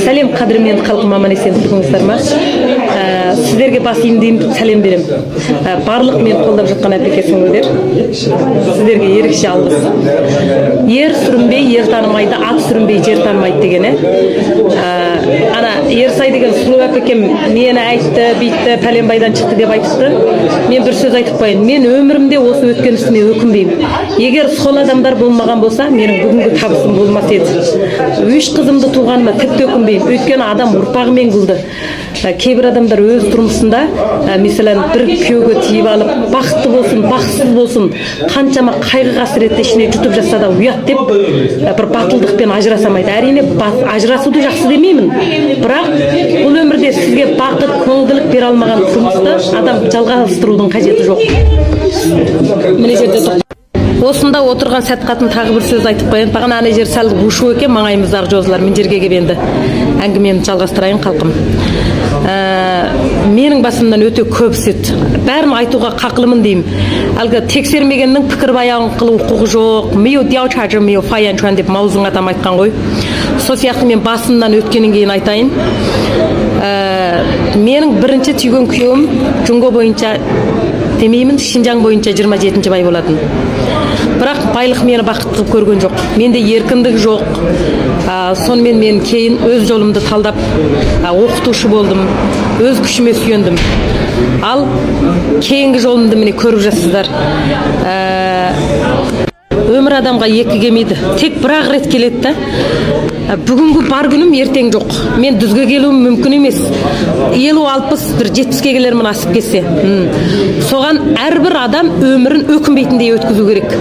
Сәлем қадірмен халқым, аман есен тұрыңыздар ма? Сіздерге бас иемдеймін, сәлем берем. Барлық мен қолдап жатқан әпекесіңіздер. Сіздерге ерекше алғыс. Ер сүрінбей, ер танымайды, ат сүрінбей, жер танымайды дегені. Ана Ерсай деген сұлу әпекем мені айтты, битті, пәленбайдан шықты деп айтыпты. Мен бір сөз айтып қояйын. Мен өмірімде осы өткен үстіме өкінбеймін. Егер сол адамдар болмаған болса, менің бүгінгі табысым болмас еді. Үш қызымды туғаныма тіпті өкінбеймін. Өйткені адам ұрпағымен күлді. Кейбір адамдар өз тұрмысында, mesela бір күйеуге тиіп алып, бақытты болсын, бақытсыз болсын, қаншама қайғы қасіретті ішіне жұтып жатса да ұят деп, бір батылдықпен ажырасамайды. Әрине, ажырасуды жақсы демеймін. Бірақ бұл өмірде сізге бақыт, көңілділік бере алмаған тұрмысты адам жалғастырудың қажеті жоқ. Міне жерде осында отырған сәт қатын тағы бір сөз айтып қояйын. Бағана ана жер сәл ұшу екен, маңайымыздағы жозылар. Мен жерге келгенде әңгімені жалғастырайын халқым. Менің басымнан өте көп сөт. Бәрін айтуға қақылымын деймін. Әлгі тексермегеннің пікір баян қылу құқығы жоқ. Мио дяучажы мио фаян чуан деп маузың атам айтқан ғой. Сол сияқты мен басымнан өткеннен кейін айтайын. Менің бірінші түйген күйеуім Жунго бойынша демеймін, Шинжаң бойынша 27 бай болатын. Бірақ байлық мені бақытты қылып көрген жоқ. Менде еркіндік жоқ. Сонымен мен кейін өз жолымды талдап оқытушы болдым. Өз күшіме сүйендім. Ал кейінгі жолымды міне көріп жатсыздар. Өмір адамға екі келмейді. Тек бір-ақ рет келеді да. Бүгінгі бар күнім ертең жоқ. Мен дүзге келуім мүмкін емес. 50-60 бір 70-ге келермін асып кетсе. Соған әрбір адам өмірін өкінбейтіндей өткізу керек.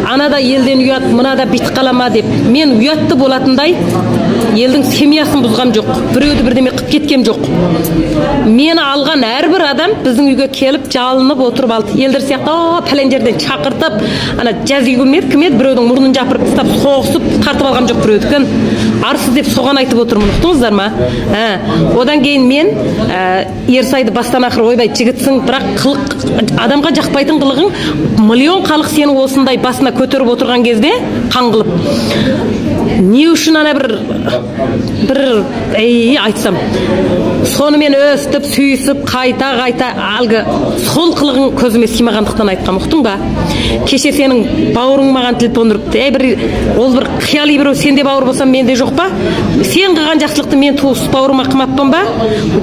Анада елден ұят, мынада битіп қалама деп. Мен ұятты болатындай елдің семьясын бұзғам жоқ. Біреуді бірдеме қып кеткем жоқ. Мені алған әрбір адам біздің үйге келіп жалынып отырып алды. Елдер сияқты пәлен жерден шақыртып, ана жаз үйгімет кім еді, біреудің мұрнын жапырып тастап соғысып тартып алғам жоқ біреудікін. Арсыз деп соған айтып отырмын, ұқтыңыздар ма? Одан кейін мен Ерсайды бастан ақыр ойбай жігітсің, бірақ адамға жақпайтын қылығың миллион халық сені осындай басына көтеріп отырған кезде қаңғылып. Не үшін ана бір айтсам, сонымен өстіп, сүйісіп, қайта алғы сол қылығың көзіме симағандықтан айтқам, ұқтың ба? Кеше сенің бауырың маған телефон ұрыпты. Ол бір қияли біреу, сенде бауыр болсам менде жоқ па? Сен қылған жақсылықты мен туыс бауырыма қымаппын ба?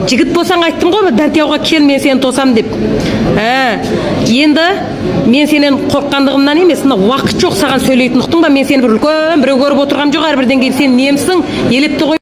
Жігіт болсаң айттым ғой, дәртияуға кел, мен сені тосам деп. Енді мен сенен қорыққандығымнан емес, уақыт жоқ саған сөйлейтін, ұқтың ба? Мен сені бір үлкен біреу көріп отырғам жоқ, әрбірден кейін сен немсің, елепті ғой.